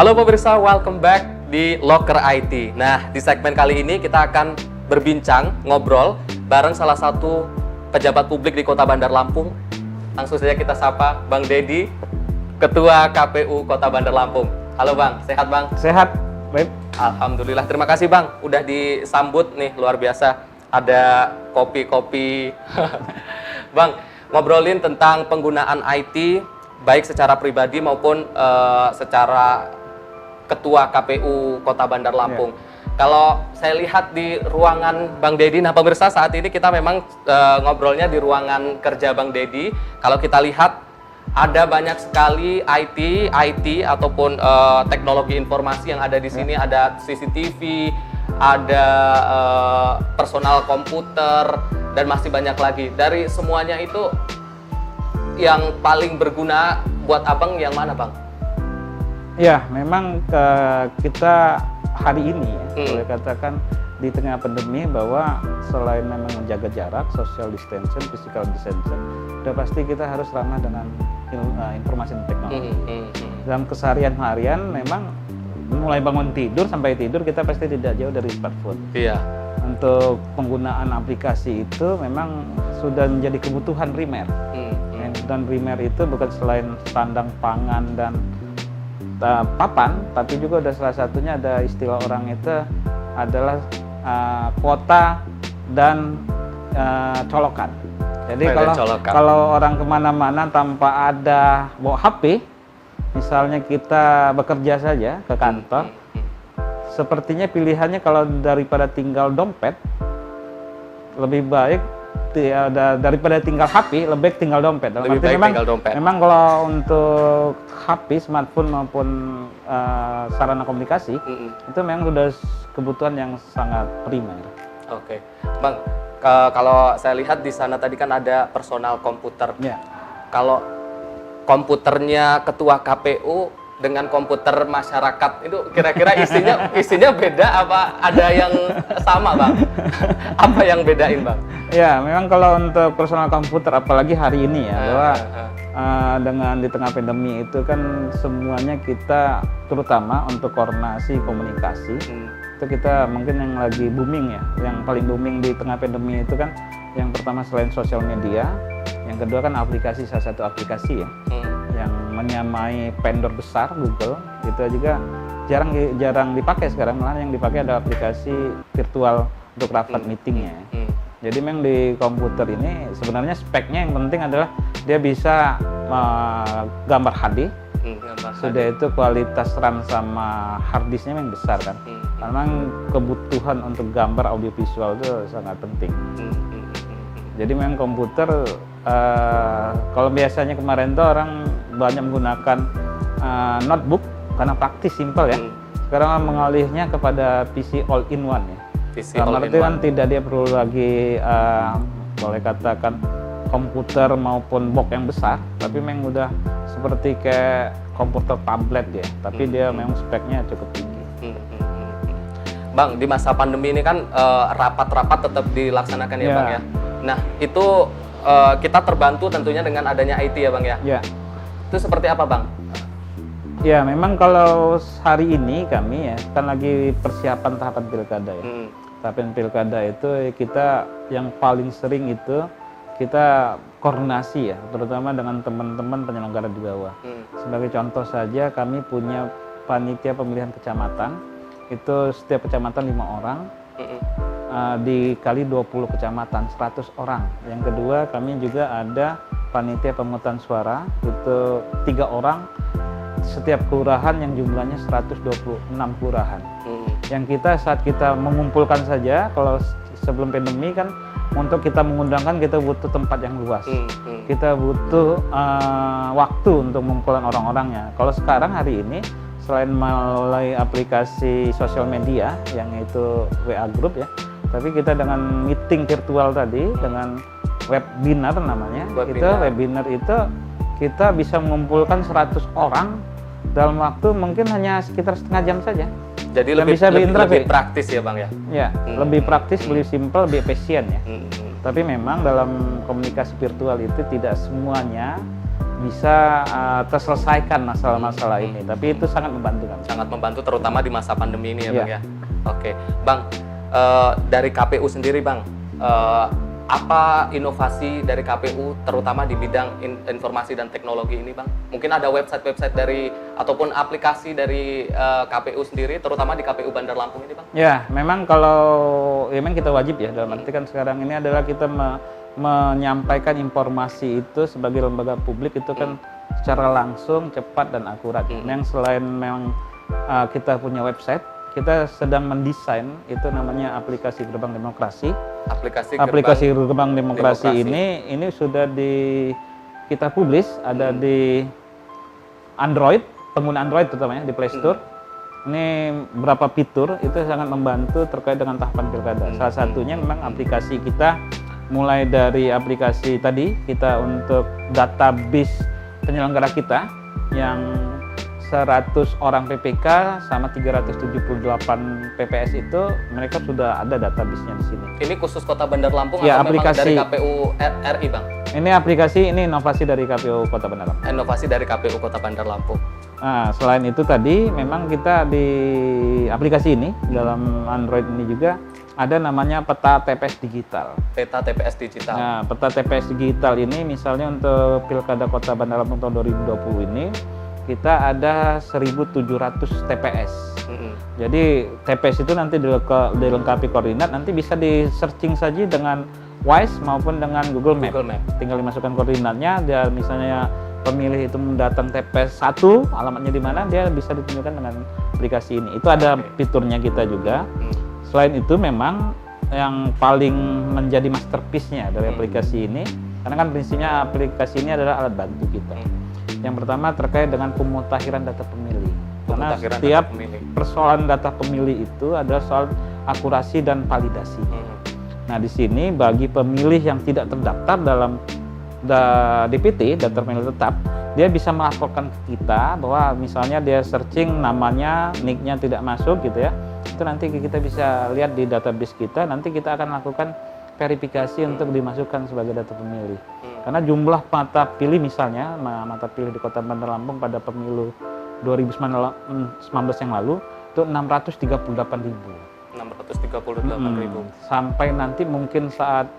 Halo pemirsa, welcome back di Loker IT. Nah, di segmen kali ini kita akan berbincang, ngobrol bareng salah satu pejabat publik di Kota Bandar Lampung. Langsung saja kita sapa Bang Dedi, Ketua KPU Kota Bandar Lampung. Halo Bang, sehat Bang? Sehat, baik. Alhamdulillah, terima kasih Bang. Udah disambut nih, luar biasa. Ada kopi-kopi. Bang, ngobrolin tentang penggunaan IT, baik secara pribadi maupun secara Ketua KPU Kota Bandar Lampung. Kalau saya lihat di ruangan Bang Dedi, nah pemirsa saat ini kita memang ngobrolnya di ruangan kerja Bang Dedi. Kalau kita lihat ada banyak sekali IT ataupun teknologi informasi yang ada di sini. Ada CCTV, ada personal komputer, dan masih banyak lagi. Dari semuanya itu yang paling berguna buat Abang yang mana Bang? Ya, memang kita hari ini boleh katakan di tengah pandemi bahwa selain memang menjaga jarak, social distancing, physical distancing, udah pasti kita harus ramah dengan informasi dan teknologi. Dalam keseharian harian memang mulai bangun tidur sampai tidur kita pasti tidak jauh dari smartphone. Iya. Untuk penggunaan aplikasi itu memang sudah menjadi kebutuhan primer. Dan primer itu bukan selain sandang pangan dan papan, tapi juga ada salah satunya ada istilah orang itu adalah kuota dan colokan. Jadi kalau orang kemana-mana tanpa ada bawa HP, misalnya kita bekerja saja ke kantor, sepertinya pilihannya kalau daripada tinggal dompet, lebih baik daripada tinggal HP, lebih baik tinggal dompet. Lebih baik tinggal dompet. Memang kalau untuk HP, smartphone maupun sarana komunikasi, itu memang sudah kebutuhan yang sangat primer. Oke, Bang. Kalau saya lihat di sana tadi kan ada personal komputer. Ya. Kalau komputernya Ketua KPU dengan komputer masyarakat itu kira-kira isinya beda apa ada yang sama Bang? Apa yang bedain Bang? Ya, memang kalau untuk personal komputer apalagi hari ini ya, bahwa dengan di tengah pandemi itu kan semuanya kita terutama untuk koordinasi komunikasi itu kita mungkin yang lagi booming ya, yang paling booming di tengah pandemi itu kan yang pertama selain sosial media, yang kedua kan aplikasi, salah satu aplikasi ya yang menyamai vendor besar Google itu juga jarang dipakai sekarang, malah yang dipakai ada aplikasi virtual untuk rapat meetingnya. Jadi memang di komputer ini sebenarnya speknya yang penting adalah dia bisa gambar HD, sudah itu kualitas RAM sama harddisknya yang besar kan. Karena kebutuhan untuk gambar audiovisual itu sangat penting. Jadi memang komputer kalau biasanya kemarin tuh orang banyak menggunakan notebook karena praktis, simple ya. Sekarang mengalihnya kepada PC all-in-one ya. Berarti kan tidak dia perlu lagi boleh katakan komputer maupun box yang besar, tapi memang udah seperti kayak komputer tablet ya. Tapi dia memang speknya cukup tinggi. Bang, di masa pandemi ini kan rapat-rapat tetap dilaksanakan ya Bang ya. Nah itu kita terbantu tentunya dengan adanya IT ya Bang ya. Ya. Itu seperti apa Bang? Ya memang kalau hari ini kami ya kan lagi persiapan tahapan pilkada ya. Tahapan pilkada itu kita yang paling sering itu kita koordinasi ya, terutama dengan teman-teman penyelenggara di bawah. Sebagai contoh saja kami punya panitia pemilihan kecamatan, itu setiap kecamatan 5 orang, dikali 20 kecamatan 100 orang. Yang kedua kami juga ada panitia pemungutan suara, itu 3 orang setiap kelurahan yang jumlahnya 126 kelurahan. Yang kita saat kita mengumpulkan saja, kalau sebelum pandemi kan untuk kita mengundangkan kita butuh tempat yang luas, kita butuh waktu untuk mengumpulkan orang-orangnya. Kalau sekarang hari ini selain melalui aplikasi sosial media yang itu WA Group ya, tapi kita dengan meeting virtual tadi dengan webinar namanya, webinar itu kita bisa mengumpulkan 100 orang dalam waktu mungkin hanya sekitar setengah jam saja. Jadi lebih praktis ya Bang ya? Ya, lebih praktis, lebih simpel, lebih efisien ya. Tapi memang dalam komunikasi virtual itu tidak semuanya bisa terselesaikan masalah-masalah ini. Tapi itu sangat membantu kan. Sangat membantu terutama di masa pandemi ini ya Bang Iya. ya. Oke, Bang, dari KPU sendiri Bang, apa inovasi dari KPU terutama di bidang informasi dan teknologi ini Bang? Mungkin ada website-website dari ataupun aplikasi dari KPU sendiri terutama di KPU Bandar Lampung ini Bang? Ya, memang kalau memang kita wajib ya, dalam arti kan sekarang ini adalah kita menyampaikan informasi itu sebagai lembaga publik itu kan secara langsung, cepat dan akurat. Yang selain memang kita punya website, kita sedang mendesain itu namanya aplikasi Gerbang Demokrasi. Aplikasi Gerbang Demokrasi ini sudah kita publish, ada di Android, pengguna Android terutamanya di Play Store. Ini beberapa fitur itu sangat membantu terkait dengan tahapan pilkada. Salah satunya memang aplikasi kita, mulai dari aplikasi tadi kita untuk database penyelenggara kita yang 100 orang PPK sama 378 PPS itu mereka sudah ada database-nya di sini. Ini khusus Kota Bandar Lampung Ya, atau aplikasi memang dari KPU RI Bang? Ini aplikasi, ini inovasi dari KPU Kota Bandar Lampung. Inovasi dari KPU Kota Bandar Lampung. Nah, selain itu tadi memang kita di aplikasi ini dalam Android ini juga ada namanya peta TPS digital. Peta TPS digital. Nah, peta TPS digital ini misalnya untuk Pilkada Kota Bandar Lampung tahun 2020 ini kita ada 1.700 TPS. Jadi TPS itu nanti dilengkapi koordinat, nanti bisa di searching saja dengan Waze maupun dengan Google Map. Tinggal dimasukkan koordinatnya, dia misalnya pemilih itu mendatang TPS 1, alamatnya di mana, dia bisa ditunjukkan dengan aplikasi ini. Itu ada fiturnya kita juga. Selain itu memang yang paling menjadi masterpiece-nya dari aplikasi ini, karena kan prinsipnya aplikasi ini adalah alat bantu kita. Yang pertama terkait dengan pemutakhiran data pemilih. Karena setiap persoalan data pemilih itu adalah soal akurasi dan validasi. Nah, di sini bagi pemilih yang tidak terdaftar dalam DPT, daftar pemilih tetap, dia bisa melaporkan ke kita bahwa misalnya dia searching namanya, nick-nya tidak masuk gitu ya. Itu nanti kita bisa lihat di database kita, nanti kita akan lakukan verifikasi untuk dimasukkan sebagai data pemilih. Karena jumlah mata pilih misalnya, mata pilih di Kota Bandar Lampung pada pemilu 2019 yang lalu itu 638.000. 638.000. Sampai nanti mungkin saat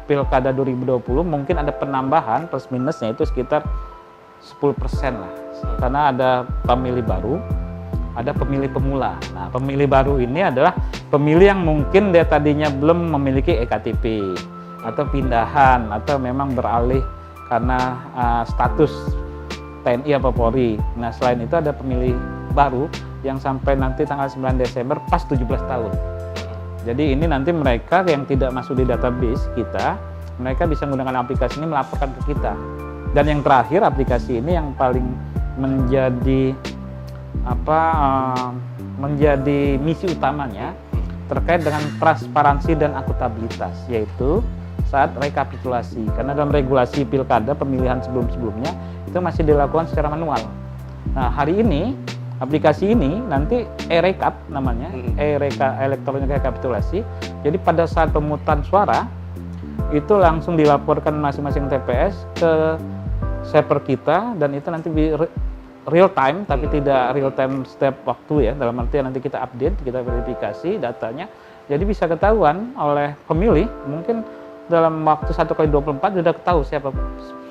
Pilkada 2020 mungkin ada penambahan plus minusnya itu sekitar 10% lah. Karena ada pemilih baru, ada pemilih pemula. Nah, pemilih baru ini adalah pemilih yang mungkin dia tadinya belum memiliki EKTP atau pindahan atau memang beralih karena status TNI atau Polri. Nah, selain itu ada pemilih baru yang sampai nanti tanggal 9 Desember pas 17 tahun. Jadi ini nanti mereka yang tidak masuk di database kita, mereka bisa menggunakan aplikasi ini melaporkan ke kita. Dan yang terakhir, aplikasi ini yang paling menjadi menjadi misi utamanya terkait dengan transparansi dan akuntabilitas, yaitu saat rekapitulasi. Karena dalam regulasi pilkada pemilihan sebelum-sebelumnya itu masih dilakukan secara manual. Nah, hari ini aplikasi ini nanti e-rekap namanya, elektronik rekapitulasi. Jadi pada saat pemungutan suara itu langsung dilaporkan masing-masing TPS ke server kita dan itu nanti real time, tapi tidak real time setiap waktu ya. Dalam artian nanti kita update, kita verifikasi datanya. Jadi bisa ketahuan oleh pemilih mungkin dalam waktu 1x24 sudah ketahui siapa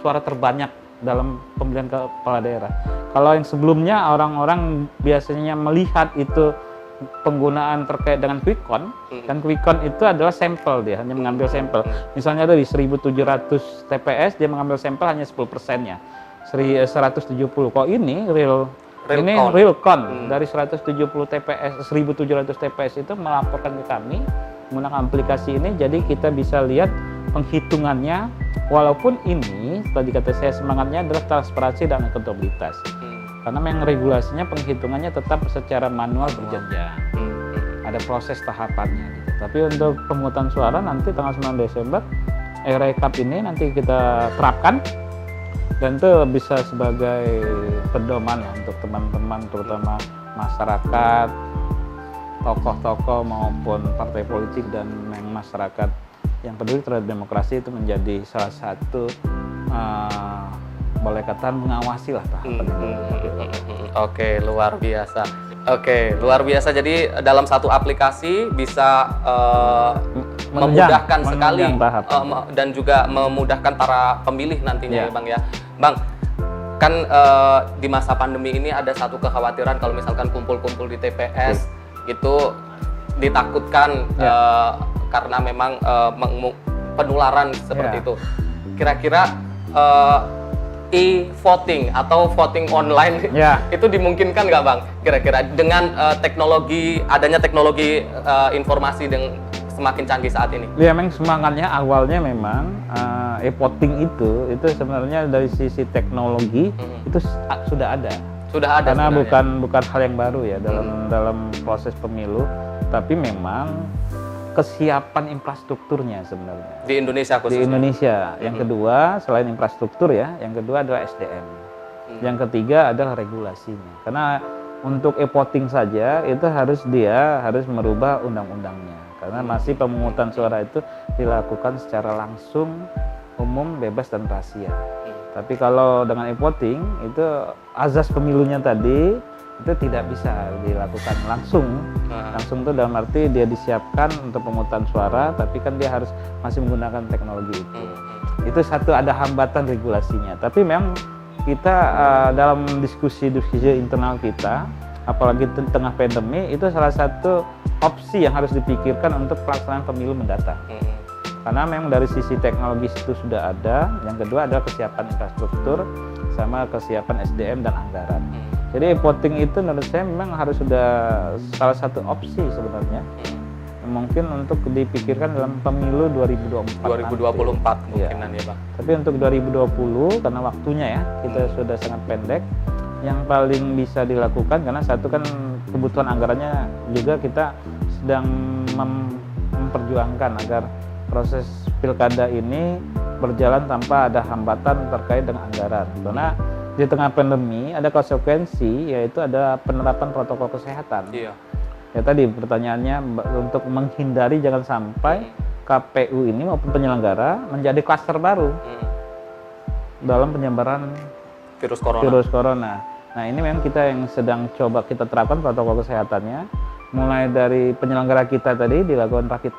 suara terbanyak dalam pemilihan kepala daerah. Kalau yang sebelumnya orang-orang biasanya melihat itu penggunaan terkait dengan quick count, dan quick count itu adalah sampel, dia hanya mengambil sampel. Misalnya dari 1.700 TPS dia mengambil sampel hanya 10%-nya. 170. Kok ini real count dari 170 TPS, 1.700 TPS itu melaporkan ke kami menggunakan aplikasi ini, jadi kita bisa lihat penghitungannya. Walaupun ini tadi kata saya semangatnya adalah transparansi dan akuntabilitas, karena memang regulasinya penghitungannya tetap secara manual berjenjang, ada proses tahapannya gitu. Tapi untuk pemungutan suara nanti tanggal 9 Desember e-rekap ini nanti kita terapkan dan itu bisa sebagai pedoman untuk teman-teman terutama masyarakat, tokoh-tokoh maupun partai politik dan masyarakat yang peduli terhadap demokrasi itu menjadi salah satu boleh katakan mengawasi lah tahapan Oke, luar biasa. Oke, luar biasa. Jadi dalam satu aplikasi bisa memudahkan sekali dan juga memudahkan para pemilih nantinya ya Bang ya. Bang, kan di masa pandemi ini ada satu kekhawatiran kalau misalkan kumpul-kumpul di TPS itu ditakutkan karena memang penularan seperti itu. Kira-kira e-voting atau voting online itu dimungkinkan nggak Bang? Kira-kira dengan adanya teknologi informasi yang semakin canggih saat ini? Ya, memang semangatnya awalnya memang e-voting itu sebenarnya dari sisi teknologi itu sudah ada. Sudah ada. Karena sebenarnya. bukan hal yang baru ya dalam proses pemilu, tapi memang kesiapan infrastrukturnya sebenarnya. Di Indonesia khususnya? Di Indonesia. Yang kedua, selain infrastruktur ya, yang kedua adalah SDM. Yang ketiga adalah regulasinya. Karena untuk e-voting saja itu harus merubah undang-undangnya. Karena masih pemungutan suara itu dilakukan secara langsung, umum, bebas, dan rahasia. Tapi kalau dengan e-voting itu azas pemilunya tadi itu tidak bisa dilakukan langsung itu dalam arti dia disiapkan untuk pemungutan suara tapi kan dia harus masih menggunakan teknologi itu satu, ada hambatan regulasinya. Tapi memang kita dalam diskusi internal kita, apalagi di tengah pandemi, itu salah satu opsi yang harus dipikirkan untuk pelaksanaan pemilu mendatang. Karena memang dari sisi teknologi itu sudah ada, yang kedua adalah kesiapan infrastruktur sama kesiapan SDM dan anggaran. Jadi voting itu menurut saya memang harus sudah salah satu opsi sebenarnya. Mungkin untuk dipikirkan dalam pemilu 2024 mungkinan ya Bang. Tapi untuk 2020 karena waktunya ya kita sudah sangat pendek, yang paling bisa dilakukan karena satu kan kebutuhan anggarannya juga kita sedang memperjuangkan agar proses pilkada ini berjalan tanpa ada hambatan terkait dengan anggaran. Karena di tengah pandemi ada konsekuensi, yaitu ada penerapan protokol kesehatan. Ya tadi pertanyaannya untuk menghindari jangan sampai KPU ini maupun penyelenggara menjadi klaster baru dalam penyebaran virus corona. Nah ini memang kita yang sedang coba kita terapkan protokol kesehatannya, mulai dari penyelenggara kita tadi dilakukan rapid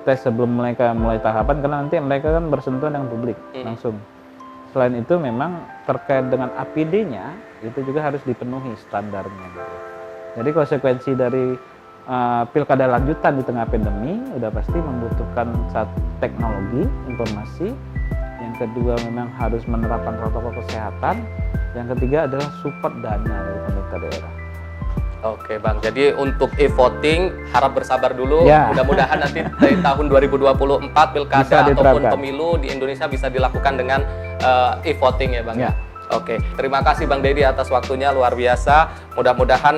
test sebelum mereka mulai tahapan, karena nanti mereka kan bersentuhan dengan publik langsung. Selain itu memang terkait dengan APD-nya itu juga harus dipenuhi standarnya. Jadi konsekuensi dari pilkada lanjutan di tengah pandemi udah pasti membutuhkan satu teknologi informasi, yang kedua memang harus menerapkan protokol kesehatan, yang ketiga adalah support dana dari pemerintah daerah. Oke Bang, jadi untuk e-voting harap bersabar dulu, mudah-mudahan nanti dari tahun 2024 pilkada ataupun pemilu di Indonesia bisa dilakukan dengan e-voting ya Bang. Oke, terima kasih Bang Dedi atas waktunya, luar biasa. Mudah-mudahan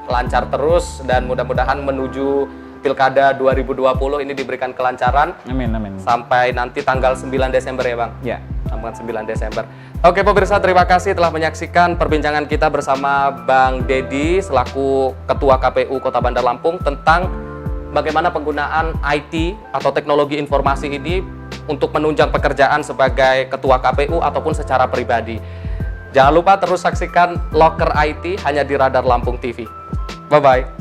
lancar terus dan mudah-mudahan menuju pilkada 2020 ini diberikan kelancaran. Amin. Sampai nanti tanggal 9 Desember ya Bang? Ya. Tanggal 9 Desember. Oke pemirsa, terima kasih telah menyaksikan perbincangan kita bersama Bang Dedi selaku Ketua KPU Kota Bandar Lampung tentang bagaimana penggunaan IT atau teknologi informasi ini untuk menunjang pekerjaan sebagai Ketua KPU ataupun secara pribadi. Jangan lupa terus saksikan Loker IT hanya di Radar Lampung TV. Bye-bye.